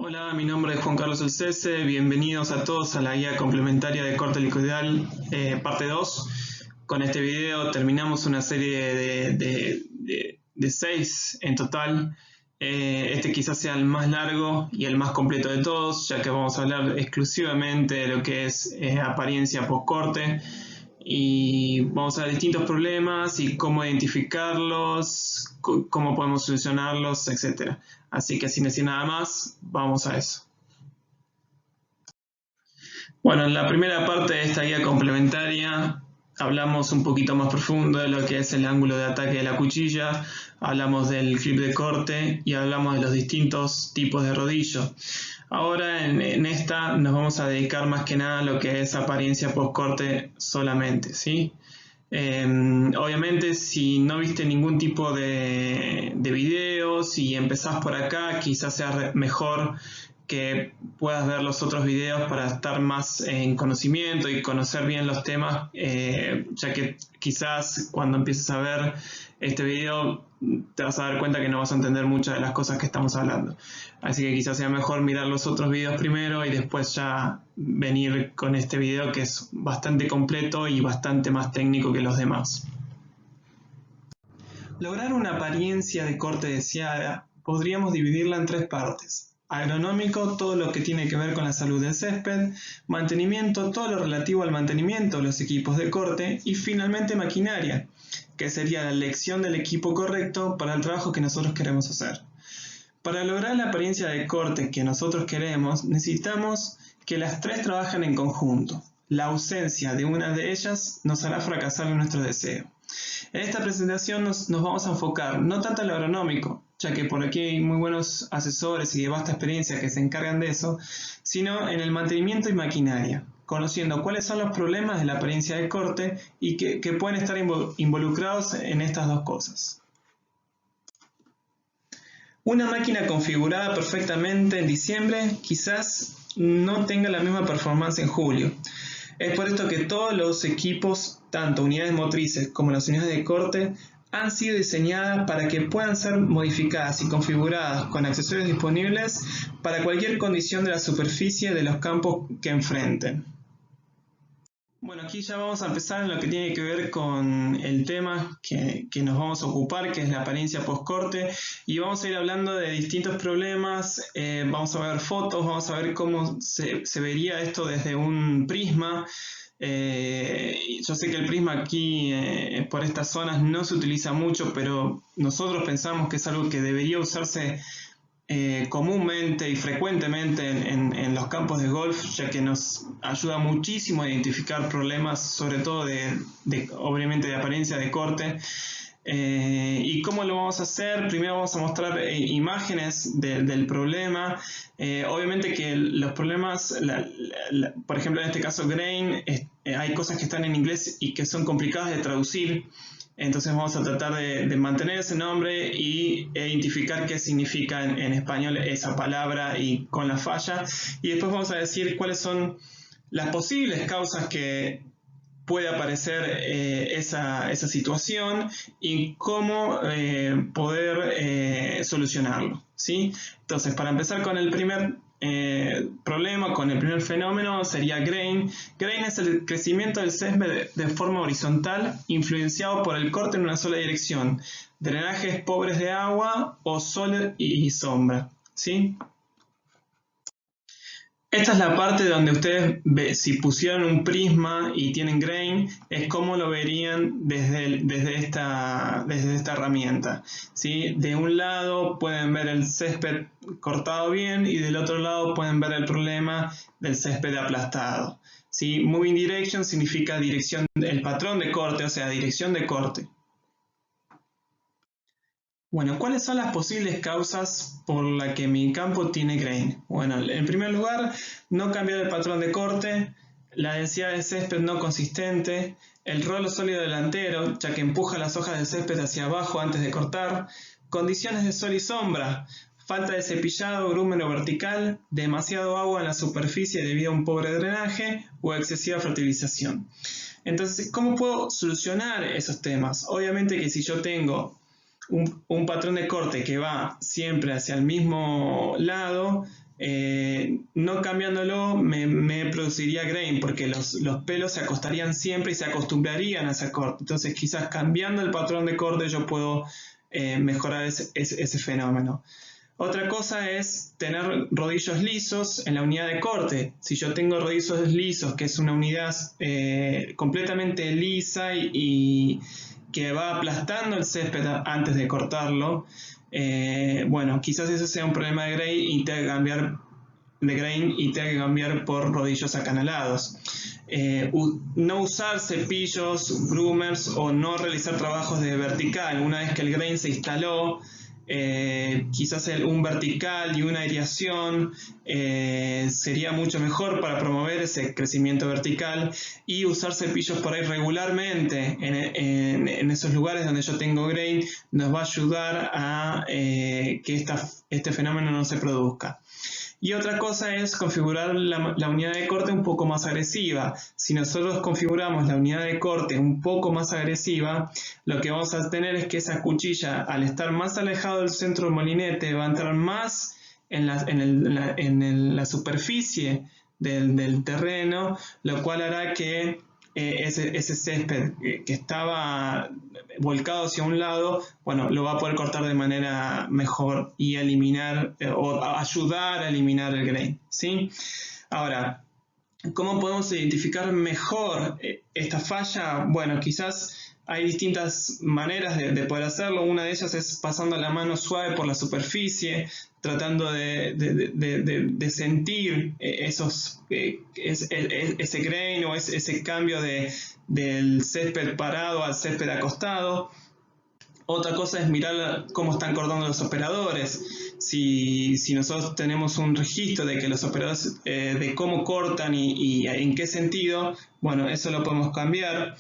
Hola, mi nombre es Juan Carlos Elcese, bienvenidos a todos a la guía complementaria de corte helicoidal, parte 2. Con este video terminamos una serie de 6 en total. Este quizás sea el más largo y el más completo de todos, ya que vamos a hablar exclusivamente de lo que es apariencia post-corte. Y vamos a ver distintos problemas y cómo identificarlos, cómo podemos solucionarlos, etc. Así que sin decir nada más, vamos a eso. Bueno, en la primera parte de esta guía complementaria hablamos un poquito más profundo de lo que es el ángulo de ataque de la cuchilla, hablamos del grip de corte y hablamos de los distintos tipos de rodillo. Ahora en esta nos vamos a dedicar más que nada a lo que es apariencia post-corte solamente, ¿sí? Obviamente si no viste ningún tipo de videos y empezás por acá, quizás sea mejor que puedas ver los otros videos para estar más en conocimiento y conocer bien los temas, ya que quizás cuando empieces a ver este video te vas a dar cuenta que no vas a entender muchas de las cosas que estamos hablando. Así que quizás sea mejor mirar los otros videos primero y después ya venir con este video que es bastante completo y bastante más técnico que los demás. Lograr una apariencia de corte deseada podríamos dividirla en tres partes. Agronómico, todo lo que tiene que ver con la salud del césped; mantenimiento, todo lo relativo al mantenimiento de los equipos de corte; y finalmente maquinaria, que sería la elección del equipo correcto para el trabajo que nosotros queremos hacer. Para lograr la apariencia de corte que nosotros queremos, necesitamos que las tres trabajen en conjunto. La ausencia de una de ellas nos hará fracasar en nuestro deseo. En esta presentación nos vamos a enfocar no tanto en lo agronómico, ya que por aquí hay muy buenos asesores y de vasta experiencia que se encargan de eso, sino en el mantenimiento y maquinaria, conociendo cuáles son los problemas de la apariencia de corte y que pueden estar involucrados en estas dos cosas. Una máquina configurada perfectamente en diciembre quizás no tenga la misma performance en julio. Es por esto que todos los equipos, tanto unidades motrices como las unidades de corte, han sido diseñadas para que puedan ser modificadas y configuradas con accesorios disponibles para cualquier condición de la superficie de los campos que enfrenten. Bueno, aquí ya vamos a empezar en lo que tiene que ver con el tema que nos vamos a ocupar, que es la apariencia post-corte, y vamos a ir hablando de distintos problemas. Vamos a ver fotos, vamos a ver cómo se vería esto desde un prisma. Yo sé que el prisma aquí por estas zonas no se utiliza mucho, pero nosotros pensamos que es algo que debería usarse comúnmente y frecuentemente en los campos de golf, ya que nos ayuda muchísimo a identificar problemas, sobre todo obviamente de apariencia de corte. ¿Y cómo lo vamos a hacer? Primero vamos a mostrar imágenes del problema. Obviamente que los problemas, por ejemplo en este caso grain, hay cosas que están en inglés y que son complicadas de traducir. Entonces vamos a tratar de mantener ese nombre e identificar qué significa en español esa palabra y con la falla. Y después vamos a decir cuáles son las posibles causas que puede aparecer esa situación y cómo poder solucionarlo, ¿sí? Entonces, para empezar con el primer problema, con el primer fenómeno, sería grain. Grain es el crecimiento del césped de forma horizontal, influenciado por el corte en una sola dirección, drenajes pobres de agua o sol y sombra, ¿sí? Esta es la parte donde ustedes, si pusieron un prisma y tienen grain, es como lo verían desde esta herramienta, ¿sí? De un lado pueden ver el césped cortado bien y del otro lado pueden ver el problema del césped aplastado, ¿sí? Moving direction significa dirección, el patrón de corte, o sea, dirección de corte. Bueno, ¿cuáles son las posibles causas por las que mi campo tiene grain? Bueno, en primer lugar, no cambiar el patrón de corte, la densidad de césped no consistente, el rolo sólido delantero, ya que empuja las hojas del césped hacia abajo antes de cortar, condiciones de sol y sombra, falta de cepillado, grúmero vertical, demasiado agua en la superficie debido a un pobre drenaje o excesiva fertilización. Entonces, ¿cómo puedo solucionar esos temas? Obviamente que si yo tengo un patrón de corte que va siempre hacia el mismo lado, no cambiándolo me produciría grain, porque los pelos se acostarían siempre y se acostumbrarían a ese corte. Entonces quizás cambiando el patrón de corte yo puedo mejorar ese fenómeno. Otra cosa es tener rodillos lisos en la unidad de corte. Si yo tengo rodillos lisos, que es una unidad completamente lisa y que va aplastando el césped antes de cortarlo, bueno, quizás eso sea un problema de grain y tenga que cambiar por rodillos acanalados. No usar cepillos, groomers o no realizar trabajos de vertical. Una vez que el grain se instaló, quizás un vertical y una aireación sería mucho mejor para promover ese crecimiento vertical, y usar cepillos por ahí regularmente en esos lugares donde yo tengo grain nos va a ayudar a que este fenómeno no se produzca. Y otra cosa es configurar la unidad de corte un poco más agresiva. Si nosotros configuramos la unidad de corte un poco más agresiva, lo que vamos a tener es que esa cuchilla, al estar más alejado del centro del molinete, va a entrar más en la superficie del terreno, lo cual hará que ese césped que estaba volcado hacia un lado, bueno, lo va a poder cortar de manera mejor y eliminar o ayudar a eliminar el grain, ¿sí? Ahora, ¿cómo podemos identificar mejor esta falla? Bueno, quizás hay distintas maneras de poder hacerlo. Una de ellas es pasando la mano suave por la superficie, tratando de sentir ese grain o ese cambio del césped parado al césped acostado. Otra cosa es mirar cómo están cortando los operadores. Si nosotros tenemos un registro de que los operadores, de cómo cortan y en qué sentido, bueno, eso lo podemos cambiar.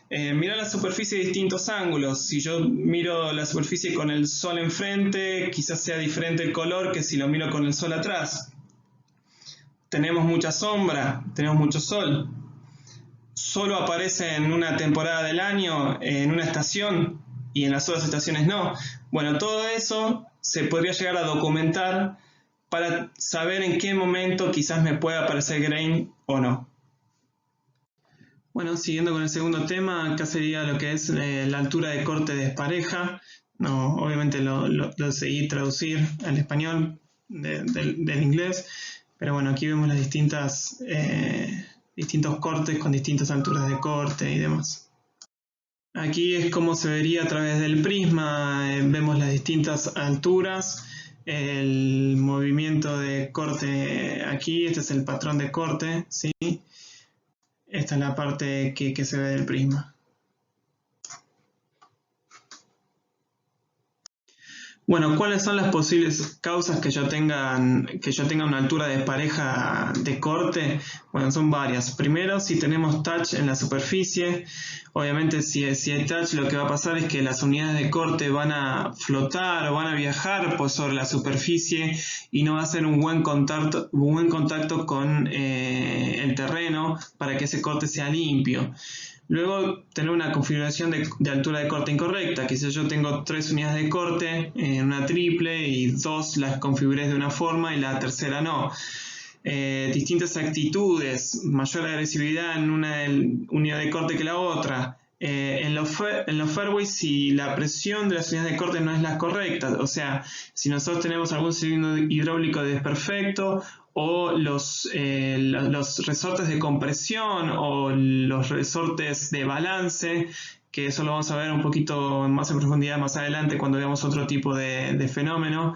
Mirar la superficie de distintos ángulos. Si yo miro la superficie con el sol enfrente, quizás sea diferente el color que si lo miro con el sol atrás. Tenemos mucha sombra, tenemos mucho sol. Solo aparece en una temporada del año, en una estación, y en las otras estaciones no. Bueno, todo eso se podría llegar a documentar para saber en qué momento quizás me pueda aparecer grain o no. Bueno, siguiendo con el segundo tema, acá sería lo que es la altura de corte despareja. No, obviamente lo seguí traducir al español del inglés, pero bueno, aquí vemos las distintos cortes con distintas alturas de corte y demás. Aquí es como se vería a través del prisma, vemos las distintas alturas, el movimiento de corte aquí, este es el patrón de corte, ¿sí? Esta es la parte que se ve del prisma. Bueno, ¿cuáles son las posibles causas que yo tenga una altura despareja de corte? Bueno, son varias. Primero, si tenemos touch en la superficie, obviamente si hay touch, lo que va a pasar es que las unidades de corte van a flotar o van a viajar sobre la superficie y no va a ser un buen contacto con el terreno para que ese corte sea limpio. Luego, tener una configuración de altura de corte incorrecta, que si yo tengo 3 unidades de corte en una triple y 2 las configuré de una forma y la tercera no. Distintas actitudes, mayor agresividad en una unidad de corte que la otra. En los fairways, si la presión de las unidades de corte no es la correcta, o sea, si nosotros tenemos algún cilindro hidráulico desperfecto, o los resortes de compresión o los resortes de balance, que eso lo vamos a ver un poquito más en profundidad más adelante cuando veamos otro tipo de fenómeno,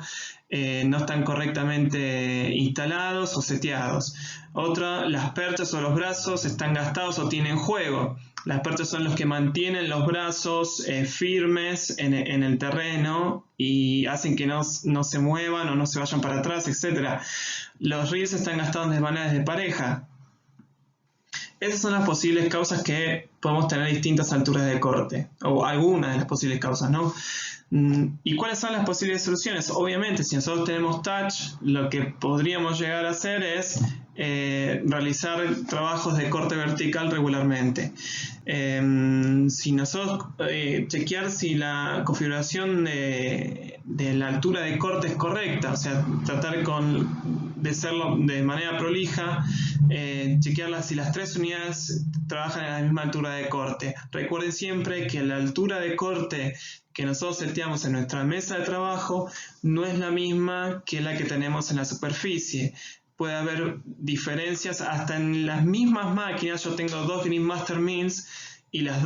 no están correctamente instalados o seteados. Otra, las perchas o los brazos están gastados o tienen juego. Las perchas son los que mantienen los brazos firmes en el terreno y hacen que no se muevan o no se vayan para atrás, etc. Los reels están gastados de manera despareja. Esas son las posibles causas que podemos tener distintas alturas de corte, o algunas de las posibles causas, ¿no? ¿Y cuáles son las posibles soluciones? Obviamente, si nosotros tenemos touch, lo que podríamos llegar a hacer es realizar trabajos de corte vertical regularmente. Si nosotros chequear si la configuración de la altura de corte es correcta, o sea, tratar de hacerlo de manera prolija, chequear si las 3 unidades trabajan en la misma altura de corte. Recuerden siempre que la altura de corte que nosotros seteamos en nuestra mesa de trabajo no es la misma que la que tenemos en la superficie. Puede haber diferencias hasta en las mismas máquinas. Yo tengo 2 Greenmaster Mills y las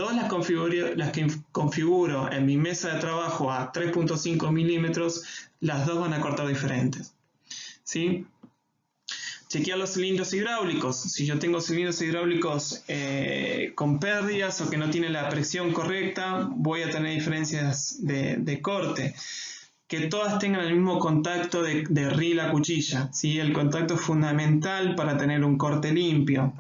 que configuro en mi mesa de trabajo a 3.5 milímetros, las dos van a cortar diferentes, ¿sí? Chequear los cilindros hidráulicos. Si yo tengo cilindros hidráulicos con pérdidas o que no tienen la presión correcta, voy a tener diferencias de corte. Que todas tengan el mismo contacto de reel a cuchilla, ¿sí? El contacto es fundamental para tener un corte limpio.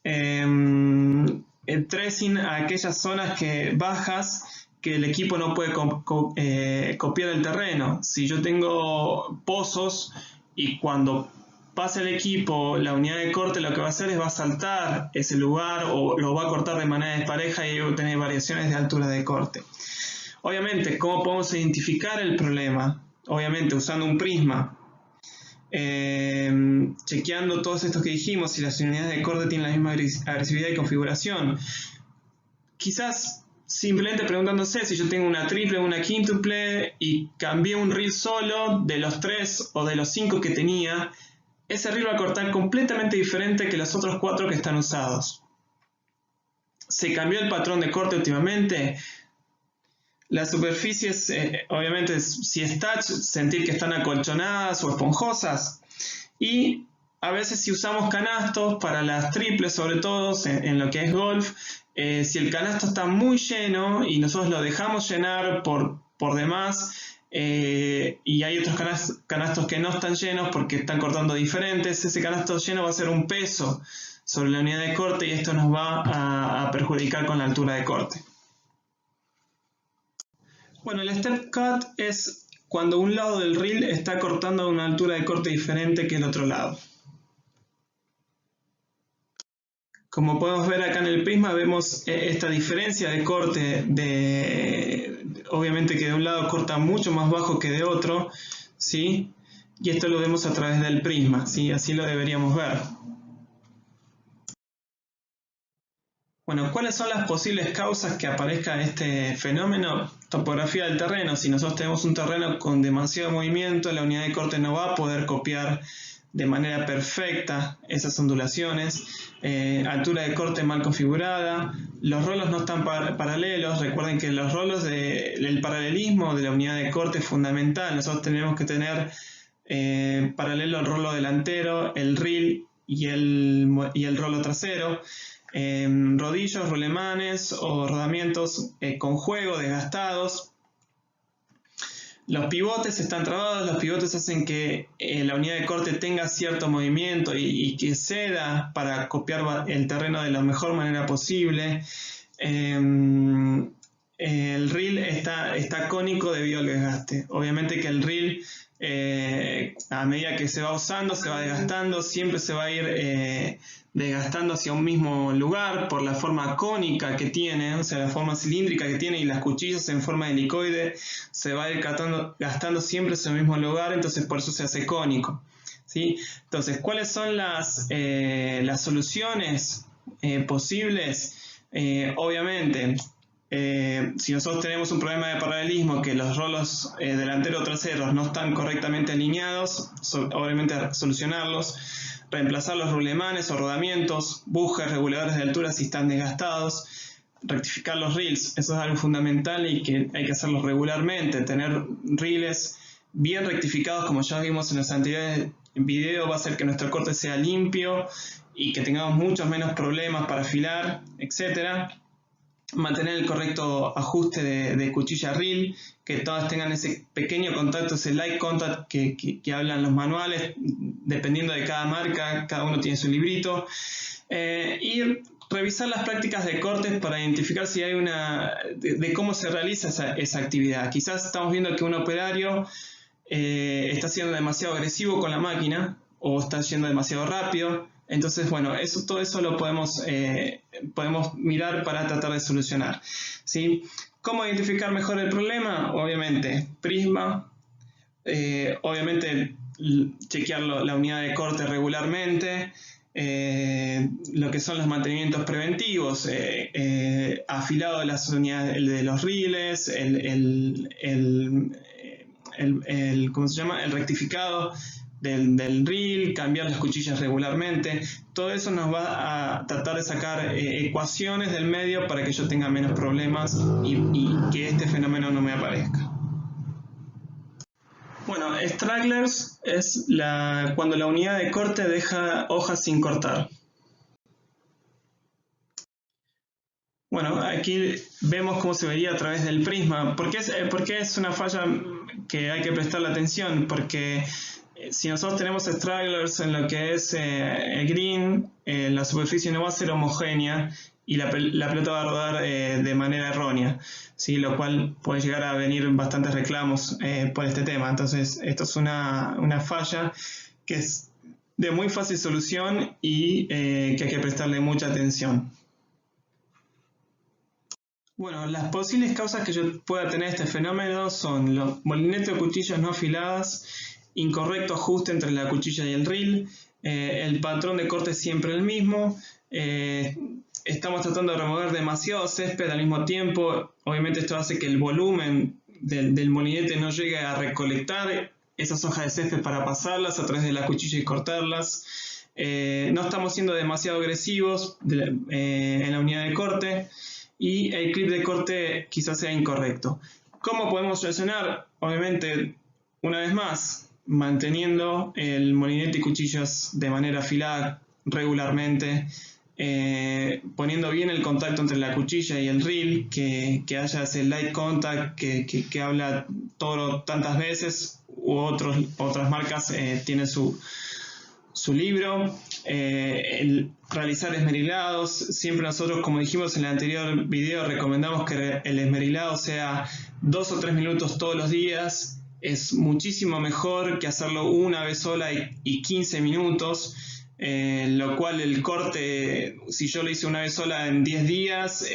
El tracing a aquellas zonas bajas que el equipo no puede copiar el terreno. Si yo tengo pozos y cuando pasa el equipo, la unidad de corte lo que va a hacer es va a saltar ese lugar o lo va a cortar de manera despareja y va a tener variaciones de altura de corte. Obviamente, ¿cómo podemos identificar el problema? Obviamente, usando un prisma. Chequeando todos estos que dijimos, si las unidades de corte tienen la misma agresividad y configuración. Quizás simplemente preguntándose si yo tengo una triple o una quíntuple y cambié un reel solo de los 3 o de los 5 que tenía, ese reel va a cortar completamente diferente que los otros 4 que están usados. ¿Se cambió el patrón de corte últimamente? Las superficies, obviamente, si es touch, sentir que están acolchonadas o esponjosas. Y a veces si usamos canastos para las triples, sobre todo en lo que es golf, si el canasto está muy lleno y nosotros lo dejamos llenar por demás, y hay otros canastos que no están llenos porque están cortando diferentes, ese canasto lleno va a ser un peso sobre la unidad de corte y esto nos va a perjudicar con la altura de corte. Bueno, el step cut es cuando un lado del reel está cortando a una altura de corte diferente que el otro lado. Como podemos ver acá en el prisma, vemos esta diferencia de corte, obviamente que de un lado corta mucho más bajo que de otro, ¿sí? Y esto lo vemos a través del prisma, ¿sí? Así lo deberíamos ver. Bueno, ¿cuáles son las posibles causas que aparezca este fenómeno? Topografía del terreno. Si nosotros tenemos un terreno con demasiado movimiento, la unidad de corte no va a poder copiar de manera perfecta esas ondulaciones. Altura de corte mal configurada. Los rolos no están paralelos. Recuerden que los rolos el paralelismo de la unidad de corte es fundamental. Nosotros tenemos que tener paralelo el rolo delantero, el reel y el rolo trasero. Rodillos, rolemanes o rodamientos con juego, desgastados. Los pivotes están trabados, los pivotes hacen que la unidad de corte tenga cierto movimiento y que ceda para copiar el terreno de la mejor manera posible. El reel está cónico debido al desgaste. Obviamente que el reel a medida que se va usando, se va desgastando, siempre se va a ir desgastando hacia un mismo lugar por la forma cónica que tiene, o sea, la forma cilíndrica que tiene, y las cuchillas en forma de helicoide se va a ir gastando siempre hacia el mismo lugar, entonces por eso se hace cónico, ¿sí? Entonces, ¿cuáles son las soluciones posibles? Obviamente, si nosotros tenemos un problema de paralelismo, que los rolos delanteros o traseros no están correctamente alineados, obviamente solucionarlos, reemplazar los rulemanes o rodamientos, bujes, reguladores de altura si están desgastados, rectificar los reels, eso es algo fundamental y que hay que hacerlo regularmente. Tener reels bien rectificados, como ya vimos en los anteriores videos, va a hacer que nuestro corte sea limpio y que tengamos muchos menos problemas para afilar, etcétera. Mantener el correcto ajuste de cuchilla reel, que todas tengan ese pequeño contacto, ese light contact que hablan los manuales, dependiendo de cada marca, cada uno tiene su librito. Y revisar las prácticas de cortes para identificar si hay de cómo se realiza esa actividad. Quizás estamos viendo que un operario está siendo demasiado agresivo con la máquina, o está yendo demasiado rápido. Entonces, bueno, todo eso lo podemos mirar para tratar de solucionar, ¿sí? ¿Cómo identificar mejor el problema? Obviamente, Prisma, obviamente chequear la unidad de corte regularmente, lo que son los mantenimientos preventivos, afilado de las unidades de los riles, ¿cómo se llama? El rectificado del reel, cambiar las cuchillas regularmente. Todo eso nos va a tratar de sacar ecuaciones del medio para que yo tenga menos problemas y que este fenómeno no me aparezca. Bueno, stragglers es cuando la unidad de corte deja hojas sin cortar. Bueno, aquí vemos cómo se vería a través del prisma. ¿Por qué es una falla que hay que prestarle atención? Porque si nosotros tenemos stragglers en lo que es el green, la superficie no va a ser homogénea y la pelota va a rodar de manera errónea, ¿sí? Lo cual puede llegar a venir bastantes reclamos por este tema. Entonces, esto es una falla que es de muy fácil solución y que hay que prestarle mucha atención. Bueno, las posibles causas que yo pueda tener este fenómeno son los molinetes o cuchillas no afiladas, incorrecto ajuste entre la cuchilla y el reel, el patrón de corte es siempre el mismo, estamos tratando de remover demasiado césped al mismo tiempo. Obviamente esto hace que el volumen del molinete no llegue a recolectar esas hojas de césped para pasarlas a través de la cuchilla y cortarlas. No estamos siendo demasiado agresivos en la unidad de corte y el clip de corte quizás sea incorrecto. ¿Cómo podemos solucionar? Obviamente, una vez más, manteniendo el molinete y cuchillas de manera afilada regularmente, poniendo bien el contacto entre la cuchilla y el reel, que haya ese light contact que habla tantas veces, u otras marcas tienen su libro, realizar esmerilados. Siempre nosotros, como dijimos en el anterior video, recomendamos que el esmerilado sea 2 o 3 minutos todos los días. Es muchísimo mejor que hacerlo una vez sola y 15 minutos, lo cual el corte, si yo lo hice una vez sola en 10 días,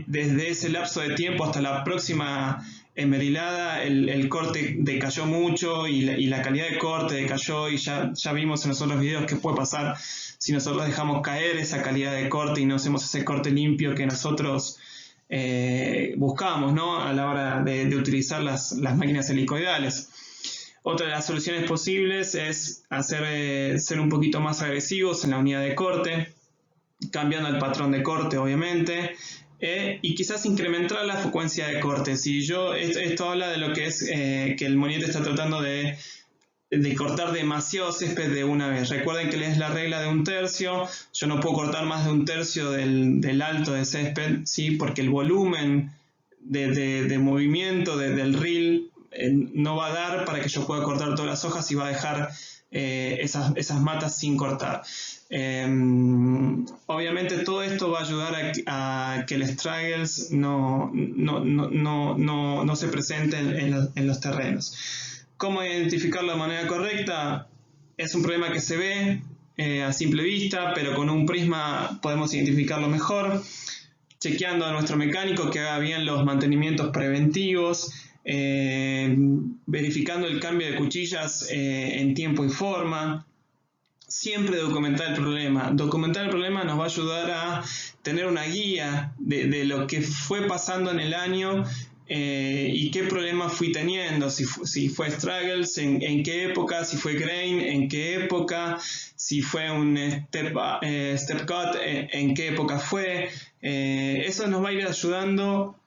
desde ese lapso de tiempo hasta la próxima esmerilada, el corte decayó mucho y la calidad de corte decayó, y ya vimos en los otros videos qué puede pasar si nosotros dejamos caer esa calidad de corte y no hacemos ese corte limpio que nosotros buscamos, ¿no? A la hora de utilizar las máquinas helicoidales. Otra de las soluciones posibles es ser un poquito más agresivos en la unidad de corte, cambiando el patrón de corte, obviamente, y quizás incrementar la frecuencia de corte. Si esto habla de lo que es que el molinete está tratando de cortar demasiado césped de una vez. Recuerden que es la regla de 1/3. Yo no puedo cortar más de 1/3 del alto de césped, ¿sí? Porque el volumen de movimiento del reel no va a dar para que yo pueda cortar todas las hojas y va a dejar esas matas sin cortar. Obviamente todo esto va a ayudar a que el struggles no se presenten en los terrenos. ¿Cómo identificarlo de manera correcta? Es un problema que se ve a simple vista, pero con un prisma podemos identificarlo mejor, chequeando a nuestro mecánico que haga bien los mantenimientos preventivos, verificando el cambio de cuchillas en tiempo y forma. Siempre documentar el problema. Documentar el problema nos va a ayudar a tener una guía de lo que fue pasando en el año y qué problemas fui teniendo, si fue struggles, en qué época, si fue grain, en qué época, si fue un step cut, en qué época fue. Eso nos va a ir ayudando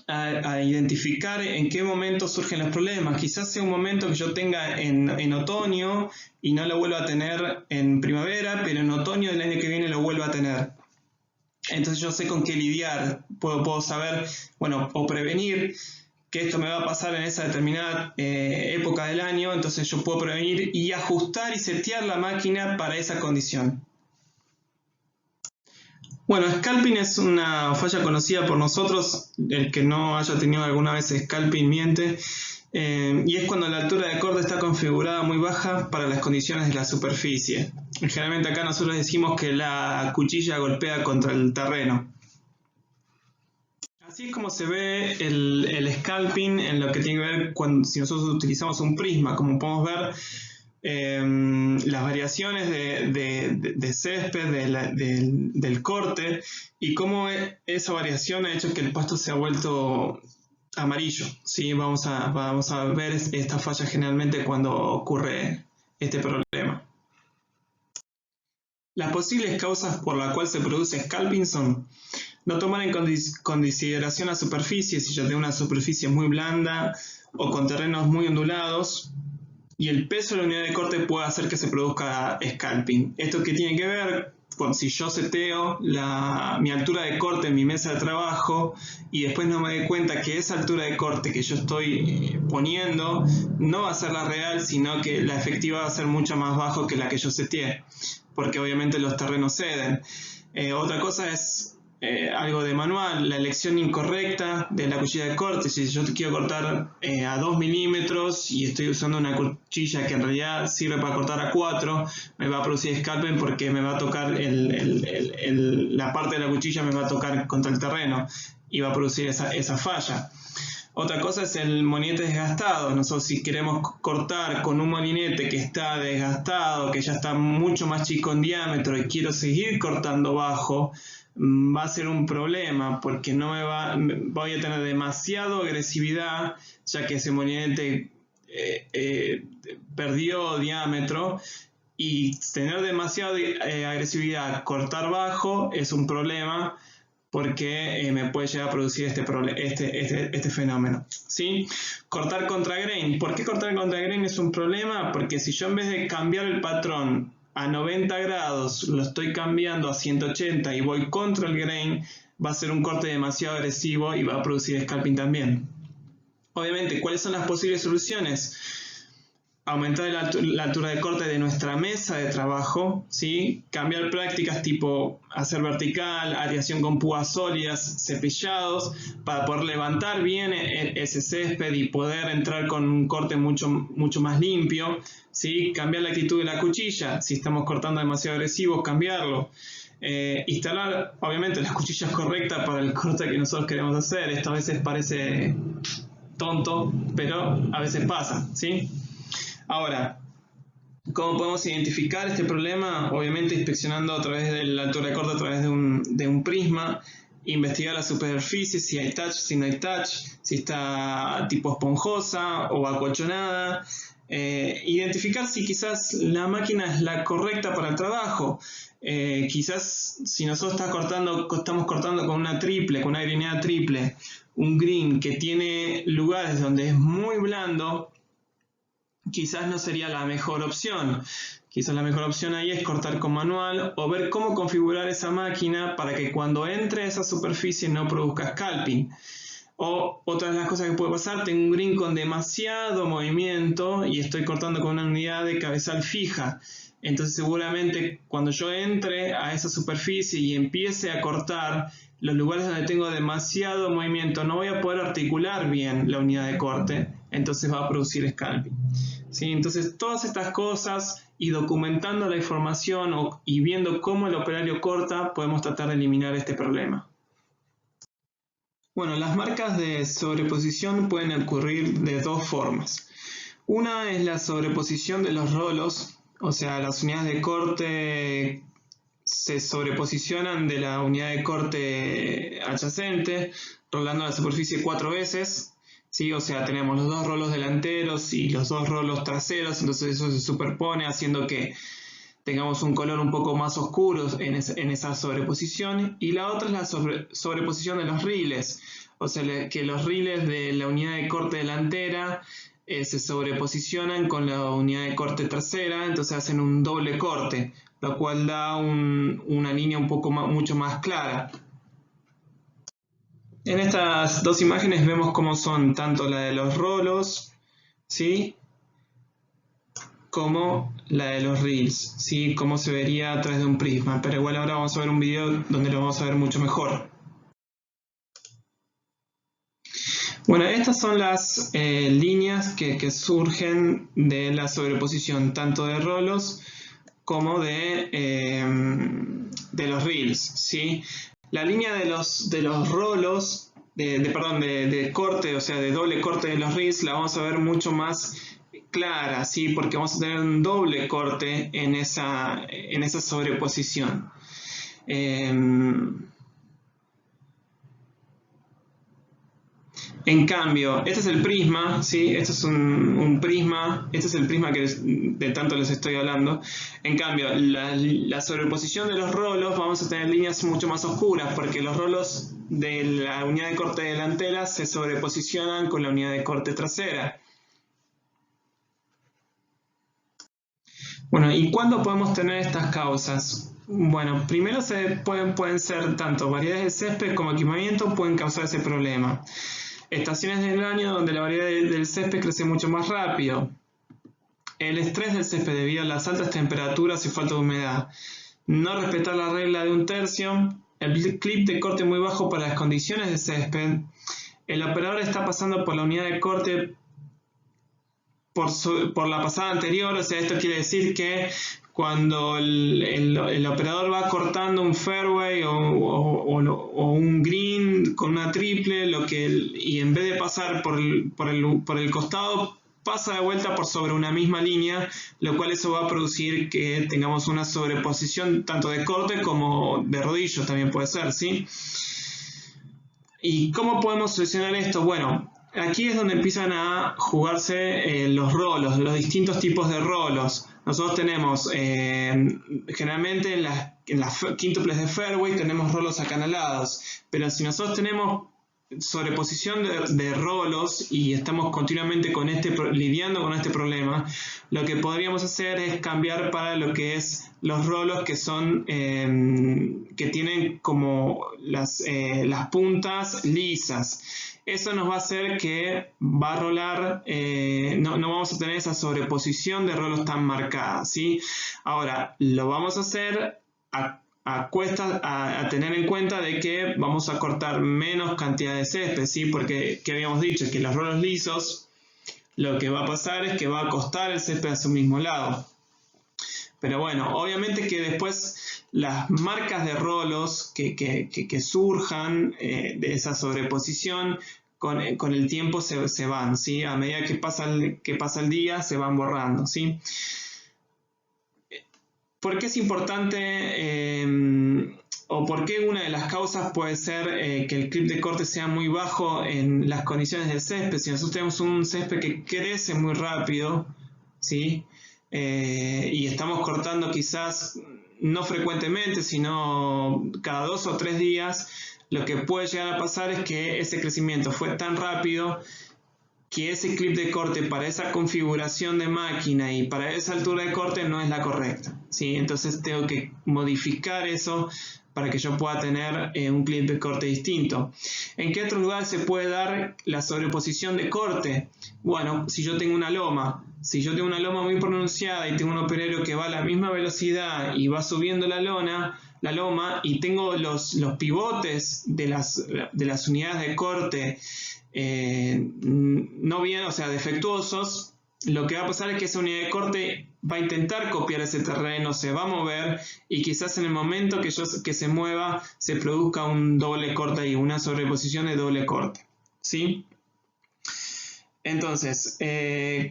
a identificar en qué momento surgen los problemas. Quizás sea un momento que yo tenga en otoño y no lo vuelva a tener en primavera, pero en otoño del año que viene lo vuelva a tener. Entonces yo sé con qué lidiar, puedo saber, bueno, o prevenir que esto me va a pasar en esa determinada época del año. Entonces yo puedo prevenir y ajustar y setear la máquina para esa condición. Bueno, scalping es una falla conocida por nosotros. El que no haya tenido alguna vez scalping miente. y es cuando la altura de corte está configurada muy baja para las condiciones de la superficie. Generalmente acá nosotros decimos que la cuchilla golpea contra el terreno. Así es como se ve el scalping en lo que tiene que ver si nosotros utilizamos un prisma. Como podemos ver, las variaciones de césped, del corte, y cómo esa variación ha hecho que el pasto se ha vuelto amarillo. ¿Sí? Vamos a ver esta falla generalmente cuando ocurre este problema. Las posibles causas por las cuales se produce scalping son no tomar en consideración la superficie, si yo tengo una superficie muy blanda o con terrenos muy ondulados, y el peso de la unidad de corte puede hacer que se produzca scalping. ¿Esto qué tiene que ver? Con si yo seteo mi altura de corte en mi mesa de trabajo y después no me doy cuenta que esa altura de corte que yo estoy poniendo no va a ser la real, sino que la efectiva va a ser mucho más bajo que la que yo seteé, porque obviamente los terrenos ceden. Otra cosa es algo de manual, la elección incorrecta de la cuchilla de corte. Si yo quiero cortar a 2 milímetros y estoy usando una cuchilla que en realidad sirve para cortar a 4, me va a producir scalping porque me va a tocar la parte de la cuchilla me va a tocar contra el terreno y va a producir esa falla. Otra cosa es el molinete desgastado. Nosotros, si queremos cortar con un molinete que está desgastado, que ya está mucho más chico en diámetro y quiero seguir cortando bajo, va a ser un problema porque voy a tener demasiada agresividad, ya que ese molinete perdió diámetro, y tener demasiada agresividad, cortar bajo, es un problema porque me puede llegar a producir este fenómeno. ¿Sí? Cortar contra grain. ¿Por qué cortar contra grain es un problema? Porque si yo en vez de cambiar el patrón a 90 grados lo estoy cambiando a 180 y voy contra el grain, va a ser un corte demasiado agresivo y va a producir scalping también. Obviamente, ¿cuáles son las posibles soluciones? Aumentar la altura de corte de nuestra mesa de trabajo, ¿sí? Cambiar prácticas tipo hacer vertical, aireación con púas sólidas, cepillados, para poder levantar bien ese césped y poder entrar con un corte mucho más limpio, ¿sí? Cambiar la actitud de la cuchilla, si estamos cortando demasiado agresivo, cambiarlo. Instalar, obviamente, las cuchillas correctas para el corte que nosotros queremos hacer. Esto a veces parece tonto, pero a veces pasa, ¿sí? Ahora, ¿cómo podemos identificar este problema? Obviamente inspeccionando a través de la altura de corte, a través de un prisma, investigar la superficie, si hay touch, si no hay touch, si está tipo esponjosa o acolchonada, identificar si quizás la máquina es la correcta para el trabajo. Quizás si nosotros estamos cortando con una triple, con una grinea triple, un green que tiene lugares donde es muy blando, quizás no sería la mejor opción. Quizás la mejor opción ahí es cortar con manual o ver cómo configurar esa máquina para que cuando entre a esa superficie no produzca scalping. O otra de las cosas que puede pasar, tengo un green con demasiado movimiento y estoy cortando con una unidad de cabezal fija. Entonces seguramente cuando yo entre a esa superficie y empiece a cortar, los lugares donde tengo demasiado movimiento no voy a poder articular bien la unidad de corte, entonces va a producir scalping. ¿Sí? Entonces todas estas cosas y documentando la información y viendo cómo el operario corta, podemos tratar de eliminar este problema. Bueno, las marcas de sobreposición pueden ocurrir de dos formas. Una es la sobreposición de los rolos, o sea, las unidades de corte se sobreposicionan de la unidad de corte adyacente, rolando la superficie 4 veces. ¿Sí? O sea, tenemos los dos rolos delanteros y los dos rolos traseros, entonces eso se superpone haciendo que tengamos un color un poco más oscuro en esa sobreposición. Y la otra es la sobreposición de los riles, o sea, que los riles de la unidad de corte delantera se sobreposicionan con la unidad de corte trasera, entonces hacen un doble corte, lo cual da una línea mucho más clara. En estas dos imágenes vemos cómo son tanto la de los rolos, ¿sí?, como la de los reels, ¿sí?, cómo se vería a través de un prisma. Pero igual ahora vamos a ver un video donde lo vamos a ver mucho mejor. Bueno, esta estas son las líneas que surgen de la sobreposición, tanto de rolos como de los reels, ¿sí? La línea de los rolos, de corte, o sea, de doble corte de los reels, la vamos a ver mucho más clara, ¿sí? Porque vamos a tener un doble corte en esa sobreposición. En cambio, este es el prisma, ¿sí? Este es un prisma, este es el prisma que de tanto les estoy hablando. En cambio, la sobreposición de los rolos, vamos a tener líneas mucho más oscuras, porque los rolos de la unidad de corte delantera se sobreposicionan con la unidad de corte trasera. Bueno, ¿y cuándo podemos tener estas causas? Bueno, primero pueden ser tanto variedades de césped como equipamiento, pueden causar ese problema. Estaciones del año donde la variedad del césped crece mucho más rápido. El estrés del césped debido a las altas temperaturas y falta de humedad. No respetar la regla de 1/3. El clip de corte muy bajo para las condiciones de césped. El operador está pasando por la unidad de corte por la pasada anterior, o sea, esto quiere decir que cuando el operador va cortando un fairway o un green con una triple, y en vez de pasar por el costado, pasa de vuelta por sobre una misma línea, lo cual eso va a producir que tengamos una sobreposición tanto de corte como de rodillos, también puede ser, ¿sí? ¿Y cómo podemos solucionar esto? Bueno, aquí es donde empiezan a jugarse los rolos, los distintos tipos de rolos. Nosotros tenemos, generalmente en las quíntuples de fairway tenemos rolos acanalados, pero si nosotros tenemos sobreposición de rolos y estamos continuamente lidiando con este problema, lo que podríamos hacer es cambiar para lo que es los rolos que son que tienen como las puntas lisas. Eso nos va a hacer que va a rolar, no vamos a tener esa sobreposición de rolos tan marcada, ¿sí? Ahora, lo vamos a hacer a tener en cuenta de que vamos a cortar menos cantidad de césped, ¿sí? Porque, ¿qué habíamos dicho? Que los rolos lisos, lo que va a pasar es que va a acostar el césped a su mismo lado. Pero bueno, obviamente que después las marcas de rolos que surjan de esa sobreposición con el tiempo se van, ¿sí? A medida que pasa el día se van borrando, ¿sí? ¿Por qué es importante o por qué una de las causas puede ser que el clip de corte sea muy bajo en las condiciones del césped? Si nosotros tenemos un césped que crece muy rápido, ¿sí? Y estamos cortando quizás no frecuentemente, sino cada 2 o 3 días, lo que puede llegar a pasar es que ese crecimiento fue tan rápido que ese clip de corte para esa configuración de máquina y para esa altura de corte no es la correcta, ¿sí? Entonces tengo que modificar eso para que yo pueda tener un clip de corte distinto. ¿En qué otro lugar se puede dar la sobreposición de corte? Bueno, si yo tengo una loma muy pronunciada y tengo un operario que va a la misma velocidad y va subiendo la loma y tengo los pivotes de las unidades de corte no bien, o sea, defectuosos, lo que va a pasar es que esa unidad de corte va a intentar copiar ese terreno, se va a mover y quizás en el momento que se mueva se produzca un doble corte y una sobreposición de doble corte, ¿sí? Entonces,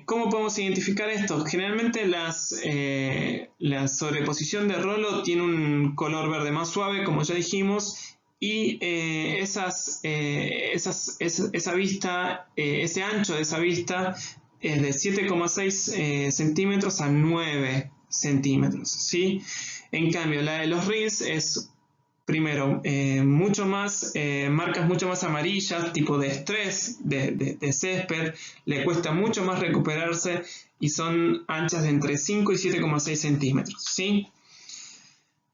¿cómo podemos identificar esto? Generalmente la sobreposición de rolo tiene un color verde más suave, como ya dijimos, y ese ancho de esa vista es de 7,6 centímetros a 9 centímetros, ¿sí? En cambio, la de los reels es, primero, marcas mucho más amarillas, tipo de estrés de césped, le cuesta mucho más recuperarse y son anchas de entre 5 y 7,6 centímetros, ¿sí?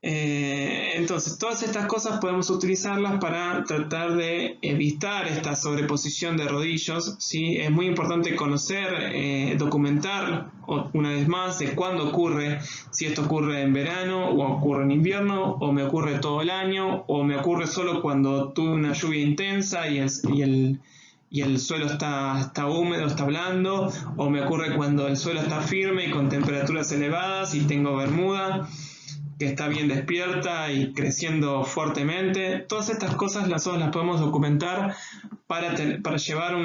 Entonces, todas estas cosas podemos utilizarlas para tratar de evitar esta sobreposición de rodillos, ¿sí? Es muy importante conocer, documentar una vez más de cuándo ocurre, si esto ocurre en verano o ocurre en invierno o me ocurre todo el año o me ocurre solo cuando tuve una lluvia intensa y y el suelo está húmedo, está blando, o me ocurre cuando el suelo está firme y con temperaturas elevadas y tengo bermuda que está bien despierta y creciendo fuertemente. Todas estas cosas nosotros las podemos documentar para llevar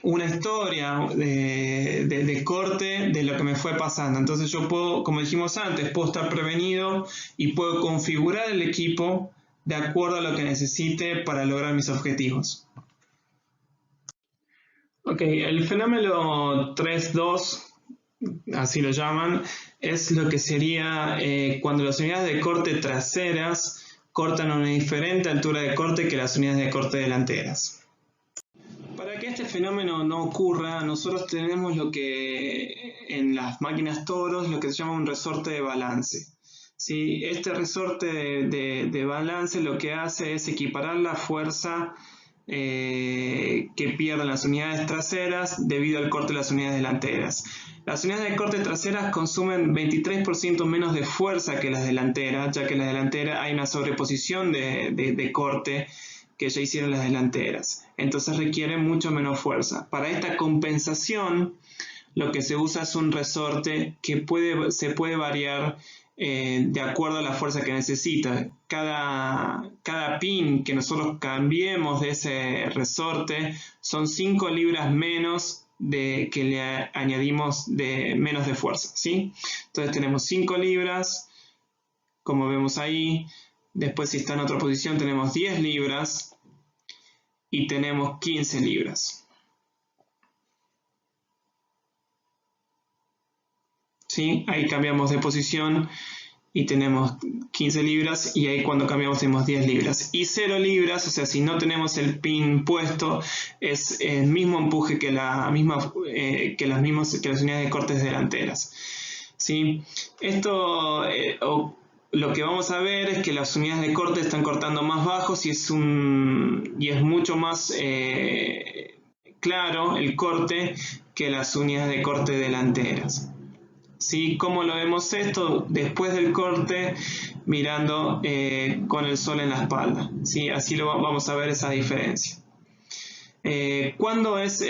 una historia de corte de lo que me fue pasando. Entonces yo puedo, como dijimos antes, puedo estar prevenido y puedo configurar el equipo de acuerdo a lo que necesite para lograr mis objetivos. Ok, el fenómeno 3-2, así lo llaman, es lo que sería cuando las unidades de corte traseras cortan a una diferente altura de corte que las unidades de corte delanteras. Para que este fenómeno no ocurra, nosotros tenemos lo que en las máquinas toros, lo que se llama un resorte de balance. ¿Sí? Este resorte de balance lo que hace es equiparar la fuerza que pierden las unidades traseras debido al corte de las unidades delanteras. Las unidades de corte traseras consumen 23% menos de fuerza que las delanteras, ya que en las delanteras hay una sobreposición de corte que ya hicieron las delanteras. Entonces requiere mucho menos fuerza. Para esta compensación, lo que se usa es un resorte que se puede variar de acuerdo a la fuerza que necesita. Cada pin que nosotros cambiemos de ese resorte son 5 libras menos que le añadimos menos de fuerza, ¿sí? Entonces tenemos 5 libras, como vemos ahí. Después, si está en otra posición, tenemos 10 libras y tenemos 15 libras. ¿Sí? Ahí cambiamos de posición y tenemos 15 libras, y ahí cuando cambiamos tenemos 10 libras. Y 0 libras, o sea, si no tenemos el pin puesto, es el mismo empuje que las unidades de cortes delanteras. ¿Sí? Esto lo que vamos a ver es que las unidades de corte están cortando más bajos y es mucho más claro el corte que las unidades de corte delanteras. ¿Sí? ¿Cómo lo vemos esto? Después del corte, mirando con el sol en la espalda. ¿Sí? Así vamos a ver esa diferencia. ¿Cuándo es...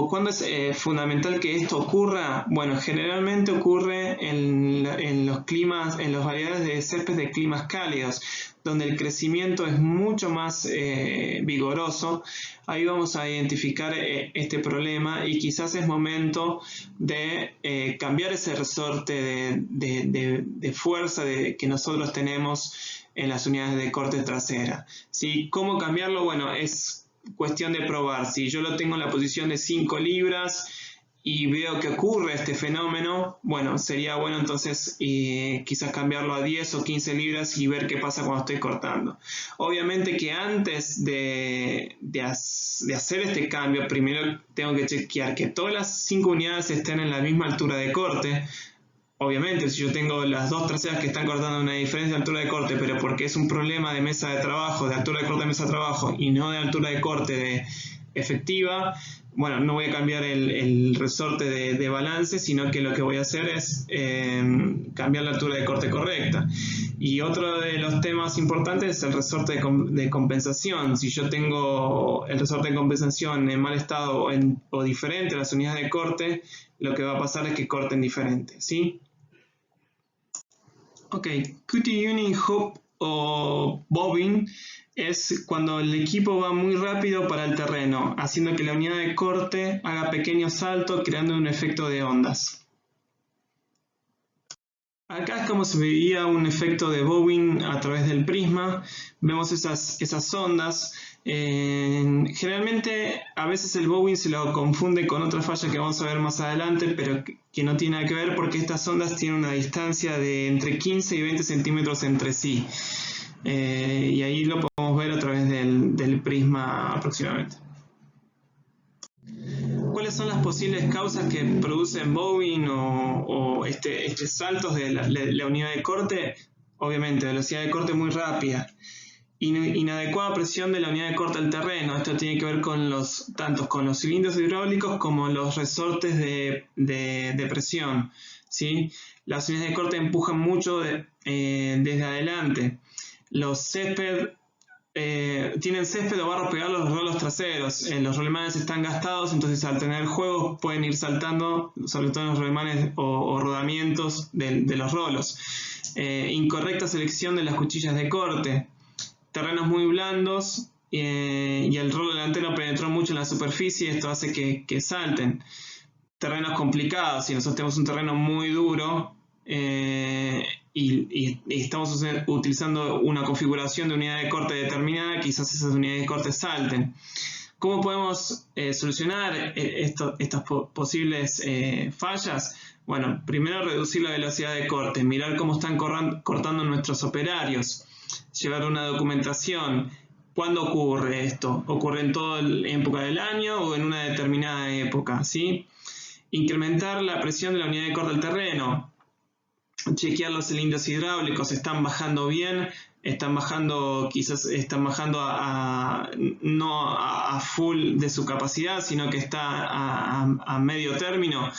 ¿Cuándo es fundamental que esto ocurra? Bueno, generalmente ocurre en los climas, en las variedades de césped de climas cálidos, donde el crecimiento es mucho más vigoroso. Ahí vamos a identificar este problema y quizás es momento de cambiar ese resorte de fuerza que nosotros tenemos en las unidades de corte trasera. ¿Sí? ¿Cómo cambiarlo? Bueno, es cuestión de probar. Si yo lo tengo en la posición de 5 libras y veo que ocurre este fenómeno, bueno, sería bueno entonces quizás cambiarlo a 10 o 15 libras y ver qué pasa cuando estoy cortando. Obviamente que antes de hacer este cambio, primero tengo que chequear que todas las 5 unidades estén en la misma altura de corte. Obviamente, si yo tengo las dos traseras que están cortando una diferencia de altura de corte, pero porque es un problema de mesa de trabajo, de altura de corte de mesa de trabajo, y no de altura de corte efectiva, bueno, no voy a cambiar el resorte de balance, sino que lo que voy a hacer es cambiar la altura de corte correcta. Y otro de los temas importantes es el resorte de compensación. Si yo tengo el resorte de compensación en mal estado o diferente a las unidades de corte, lo que va a pasar es que corten diferente, ¿sí? Ok, QT-Union Hop o bobbing es cuando el equipo va muy rápido para el terreno, haciendo que la unidad de corte haga pequeños saltos, creando un efecto de ondas. Acá es como se veía un efecto de bobbing a través del prisma. Vemos esas ondas. Generalmente a veces el bobbing se lo confunde con otra falla que vamos a ver más adelante, pero que no tiene nada que ver porque estas ondas tienen una distancia de entre 15 y 20 centímetros entre sí. Y ahí lo podemos ver a través del prisma aproximadamente. ¿Cuáles son las posibles causas que producen bobbing o saltos de la unidad de corte? Obviamente, velocidad de corte muy rápida. Inadecuada presión de la unidad de corte al terreno. Esto tiene que ver tanto con los cilindros hidráulicos como los resortes de presión, ¿sí? Las unidades de corte empujan mucho desde adelante. Los césped tienen césped o barro pegado a los rolos traseros. Los rolemanes están gastados, entonces al tener juegos pueden ir saltando, sobre todo en los rolemanes o rodamientos de los rolos. Incorrecta selección de las cuchillas de corte. Terrenos muy blandos y el rolo delantero penetró mucho en la superficie, esto hace que salten. Terrenos complicados, si nosotros tenemos un terreno muy duro, y estamos utilizando una configuración de unidad de corte determinada, quizás esas unidades de corte salten. ¿Cómo podemos solucionar estas posibles fallas? Bueno, primero reducir la velocidad de corte, mirar cómo están cortando nuestros operarios, llevar una documentación. ¿Cuándo ocurre esto? ¿Ocurre en toda la época del año o en una determinada época? ¿Sí? Incrementar la presión de la unidad de corte del terreno. Chequear los cilindros hidráulicos, están bajando bien, quizás están bajando no a full de su capacidad, sino que está a medio término.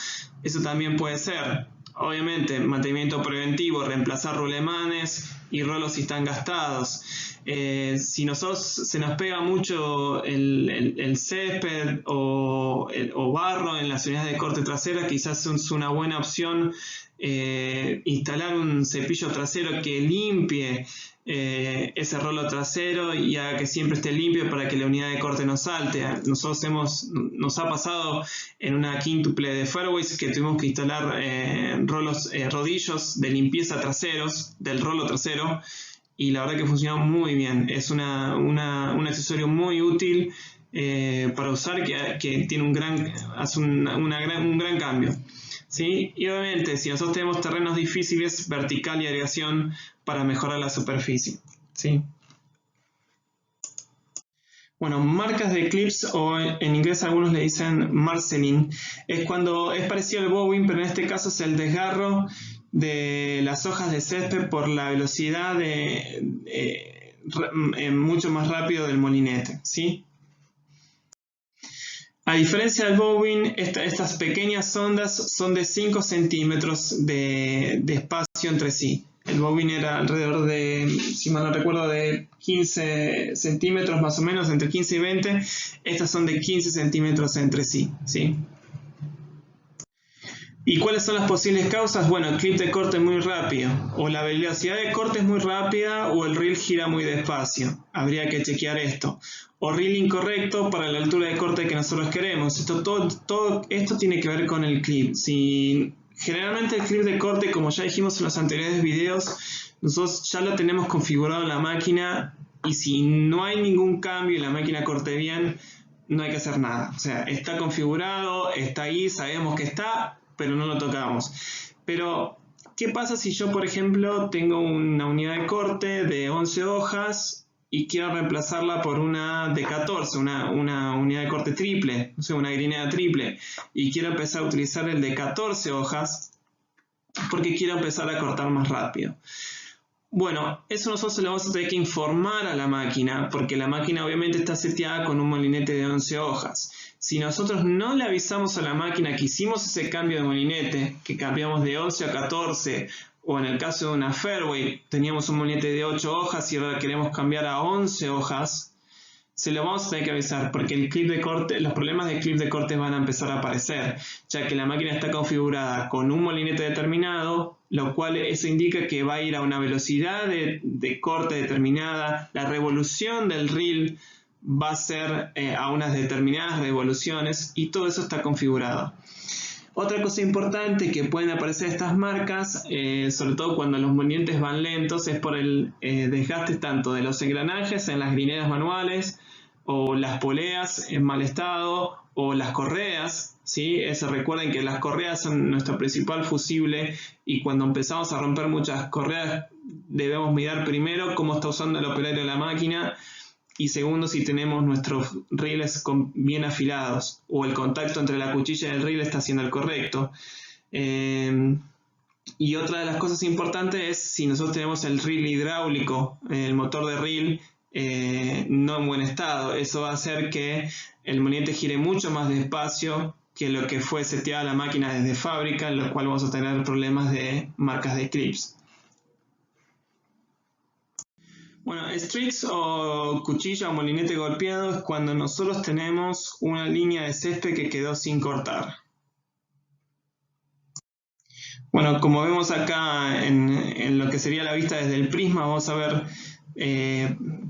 Eso también puede ser. Obviamente, mantenimiento preventivo, reemplazar rolemanes y rolos si están gastados. Si se nos pega mucho el césped o barro en las unidades de corte trasera, quizás es una buena opción instalar un cepillo trasero que limpie ese rolo trasero y haga que siempre esté limpio para que la unidad de corte no salte. Nos ha pasado en una quíntuple de fairways que tuvimos que instalar rodillos de limpieza traseros del rolo trasero, y la verdad que funcionó muy bien. Es un accesorio muy útil para usar, que tiene hace un gran cambio. ¿Sí? Y obviamente, si nosotros tenemos terrenos difíciles, vertical y aireación para mejorar la superficie. ¿Sí? Bueno, marcas de clips, o en inglés algunos le dicen marceling, es cuando es parecido al bowing, pero en este caso es el desgarro de las hojas de césped por la velocidad mucho más rápido del molinete. ¿Sí? A diferencia del bowing, estas pequeñas ondas son de 5 centímetros de espacio entre sí. El bowing era alrededor de, si mal no recuerdo, de 15 centímetros más o menos, entre 15 y 20. Estas son de 15 centímetros entre sí. ¿Sí? ¿Y cuáles son las posibles causas? Bueno, el clip de corte muy rápido, o la velocidad de corte es muy rápida, o el reel gira muy despacio. Habría que chequear esto. O reel incorrecto para la altura de corte que nosotros queremos. Todo esto tiene que ver con el clip. Generalmente el clip de corte, como ya dijimos en los anteriores videos, nosotros ya lo tenemos configurado en la máquina, y si no hay ningún cambio y la máquina corte bien, no hay que hacer nada. O sea, está configurado, está ahí, sabemos que está, pero no lo tocamos. Pero, ¿qué pasa si yo, por ejemplo, tengo una unidad de corte de 11 hojas y quiero reemplazarla por una de 14, una unidad de corte triple, o sea, una grinea triple, y quiero empezar a utilizar el de 14 hojas porque quiero empezar a cortar más rápido? Bueno, eso nosotros le vamos a tener que informar a la máquina, porque la máquina obviamente está seteada con un molinete de 11 hojas. Si nosotros no le avisamos a la máquina que hicimos ese cambio de molinete, que cambiamos de 11 a 14, o en el caso de una fairway, teníamos un molinete de 8 hojas y ahora queremos cambiar a 11 hojas, se lo vamos a tener que avisar, porque los problemas de clip de corte van a empezar a aparecer, ya que la máquina está configurada con un molinete determinado, lo cual eso indica que va a ir a una velocidad de corte determinada, la revolución del reel va a ser a unas determinadas revoluciones, y todo eso está configurado. Otra cosa importante que pueden aparecer estas marcas, sobre todo cuando los molinetes van lentos, es por el desgaste tanto de los engranajes en las grineras manuales, o las poleas en mal estado, o las correas. ¿Sí? Recuerden que las correas son nuestro principal fusible, y cuando empezamos a romper muchas correas debemos mirar primero cómo está usando el operario de la máquina, y segundo, si tenemos nuestros rieles bien afilados, o el contacto entre la cuchilla y el riel está siendo el correcto. Y otra de las cosas importantes es si nosotros tenemos el riel hidráulico, el motor de riel, no en buen estado. Eso va a hacer que el molinete gire mucho más despacio que lo que fue seteada la máquina desde fábrica, en lo cual vamos a tener problemas de marcas de clips. Bueno, strix o cuchilla o molinete golpeado es cuando nosotros tenemos una línea de césped que quedó sin cortar. Bueno, como vemos acá en lo que sería la vista desde el prisma, vamos a ver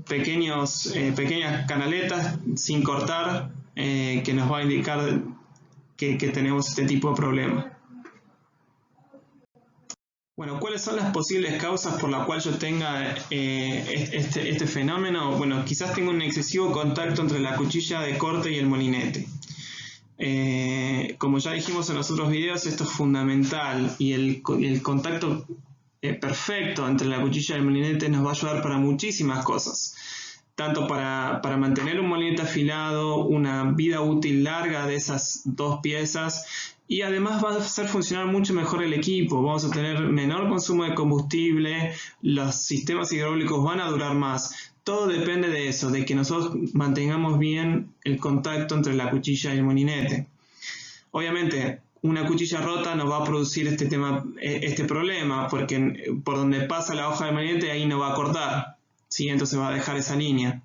pequeñas canaletas sin cortar que nos va a indicar que tenemos este tipo de problema. Bueno, ¿cuáles son las posibles causas por las cuales yo tenga este fenómeno? Bueno, quizás tengo un excesivo contacto entre la cuchilla de corte y el molinete. Como ya dijimos en los otros videos, esto es fundamental y el contacto perfecto entre la cuchilla y el molinete nos va a ayudar para muchísimas cosas. Tanto para mantener un molinete afilado, una vida útil larga de esas dos piezas, y además va a hacer funcionar mucho mejor el equipo. Vamos a tener menor consumo de combustible, los sistemas hidráulicos van a durar más. Todo depende de eso, de que nosotros mantengamos bien el contacto entre la cuchilla y el molinete. Obviamente, una cuchilla rota nos va a producir este problema, porque por donde pasa la hoja del molinete ahí no va a cortar, ¿sí? Entonces va a dejar esa línea.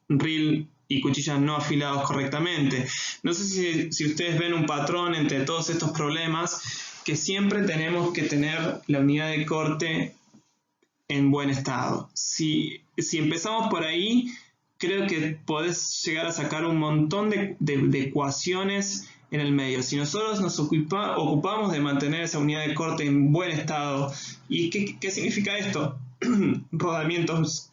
Reel y cuchillas no afilados correctamente. No sé si ustedes ven un patrón entre todos estos problemas, que siempre tenemos que tener la unidad de corte en buen estado. Si empezamos por ahí, creo que podés llegar a sacar un montón de ecuaciones en el medio. Si nosotros nos ocupamos de mantener esa unidad de corte en buen estado, ¿y qué significa esto? Rodamientos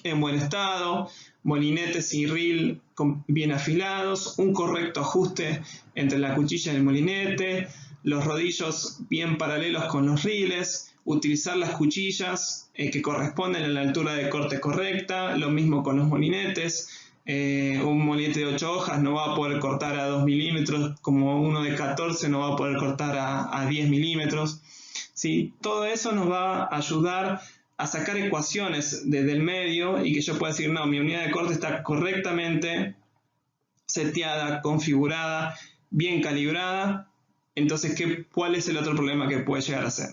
en buen estado, molinetes y reel bien afilados, un correcto ajuste entre la cuchilla y el molinete, los rodillos bien paralelos con los riles, utilizar las cuchillas que corresponden a la altura de corte correcta, lo mismo con los molinetes. Un molinete de 8 hojas no va a poder cortar a 2 milímetros, como uno de 14 no va a poder cortar a 10 milímetros. ¿Sí? Todo eso nos va a ayudar a sacar ecuaciones desde el medio y que yo pueda decir, no, mi unidad de corte está correctamente seteada, configurada, bien calibrada. Entonces, ¿cuál es el otro problema que puede llegar a ser?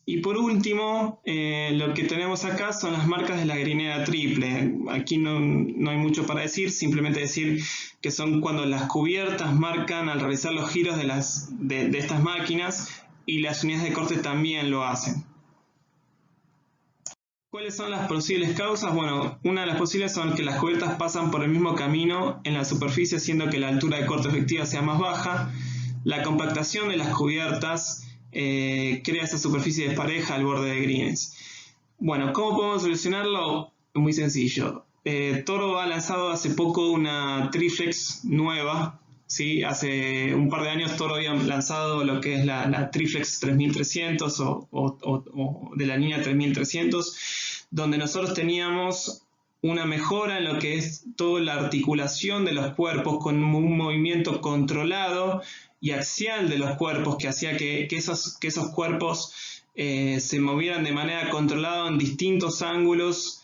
Y por último, lo que tenemos acá son las marcas de la grinera triple. Aquí no hay mucho para decir, simplemente decir que son cuando las cubiertas marcan al realizar los giros de estas máquinas, y las unidades de corte también lo hacen. ¿Cuáles son las posibles causas? Bueno, una de las posibles son que las cubiertas pasan por el mismo camino en la superficie, haciendo que la altura de corte efectiva sea más baja. La compactación de las cubiertas crea esa superficie despareja al borde de greens. Bueno, ¿cómo podemos solucionarlo? Muy sencillo. Toro ha lanzado hace poco una Triflex nueva. ¿Sí? Hace un par de años Toro había lanzado lo que es la Triflex 3300 o de la línea 3300, donde nosotros teníamos una mejora en lo que es toda la articulación de los cuerpos con un movimiento controlado y axial de los cuerpos, que hacía que esos cuerpos se movieran de manera controlada en distintos ángulos,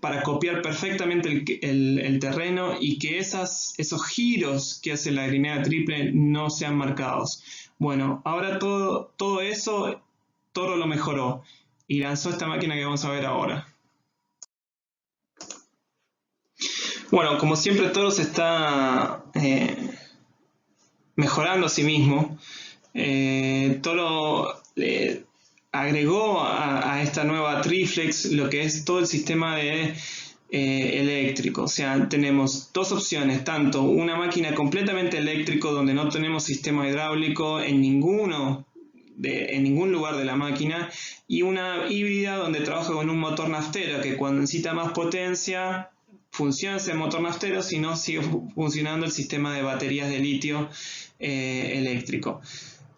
para copiar perfectamente el terreno, y que esos giros que hace la grinera triple no sean marcados. Bueno, ahora todo eso Toro lo mejoró y lanzó esta máquina que vamos a ver ahora. Bueno, como siempre Toro se está mejorando a sí mismo. Toro agregó a esta nueva Triflex lo que es todo el sistema eléctrico. O sea, tenemos dos opciones, tanto una máquina completamente eléctrico donde no tenemos sistema hidráulico en ningún lugar de la máquina, y una híbrida donde trabaja con un motor naftero que cuando necesita más potencia funciona ese motor naftero, si no sigue funcionando el sistema de baterías de litio eléctrico.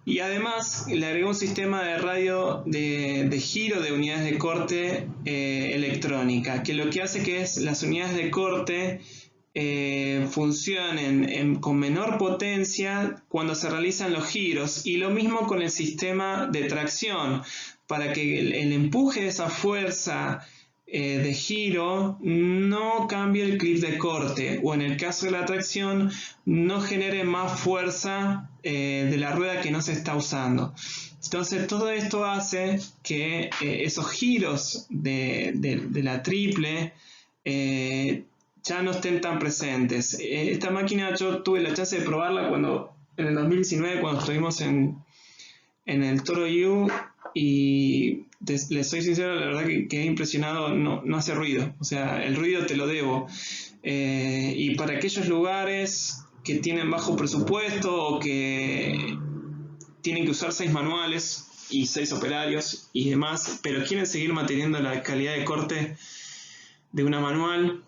Y además le agregó un sistema de radio de giro de unidades de corte electrónica, que lo que hace que es las unidades de corte funcionen con menor potencia cuando se realizan los giros, y lo mismo con el sistema de tracción, para que el empuje de esa fuerza de giro no cambie el clip de corte, o en el caso de la tracción no genere más fuerza de la rueda que no se está usando. Entonces todo esto hace que esos giros de la triple ya no estén tan presentes. Esta máquina yo tuve la chance de probarla en el 2019 cuando estuvimos en el Toro U, y les soy sincero, la verdad que quedé impresionado. No hace ruido, o sea, el ruido te lo debo. Y para aquellos lugares que tienen bajo presupuesto o que tienen que usar 6 manuales y 6 operarios y demás, pero quieren seguir manteniendo la calidad de corte de una manual,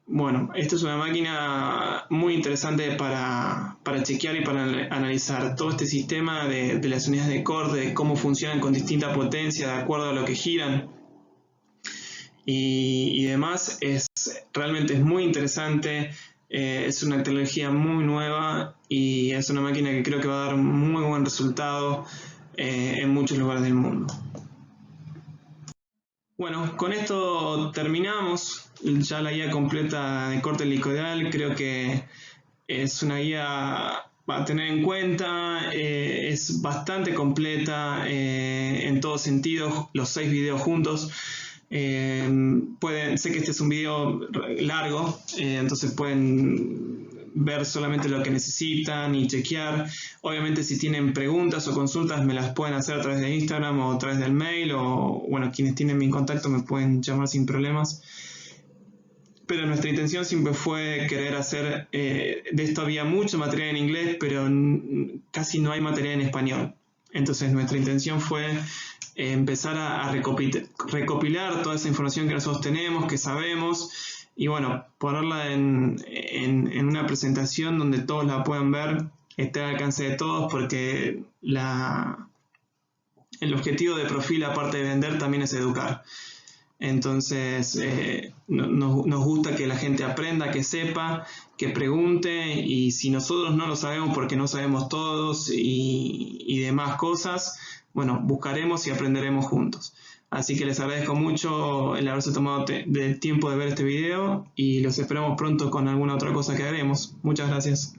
bueno, esta es una máquina muy interesante para chequear y para analizar todo este sistema de las unidades de corte, de cómo funcionan con distinta potencia de acuerdo a lo que giran y demás. Realmente es muy interesante. Es una tecnología muy nueva y es una máquina que creo que va a dar muy buen resultado en muchos lugares del mundo. Bueno, con esto terminamos ya la guía completa de corte helicoidal. Creo que es una guía a tener en cuenta, es bastante completa en todos sentidos, los 6 videos juntos. Sé que este es un video largo, entonces pueden ver solamente lo que necesitan y chequear. Obviamente si tienen preguntas o consultas me las pueden hacer a través de Instagram o a través del mail, o bueno, quienes tienen mi contacto me pueden llamar sin problemas. Pero nuestra intención siempre fue querer hacer, de esto había mucho material en inglés, pero casi no hay material en español. Entonces nuestra intención fue empezar a recopilar toda esa información que nosotros tenemos, que sabemos, y bueno, ponerla en una presentación donde todos la puedan ver, esté al alcance de todos, porque el objetivo de Profil, aparte de vender, también es educar. Entonces nos gusta que la gente aprenda, que sepa, que pregunte, y si nosotros no lo sabemos porque no sabemos todos y demás cosas, bueno, buscaremos y aprenderemos juntos. Así que les agradezco mucho el haberse tomado del tiempo de ver este video y los esperamos pronto con alguna otra cosa que haremos. Muchas gracias.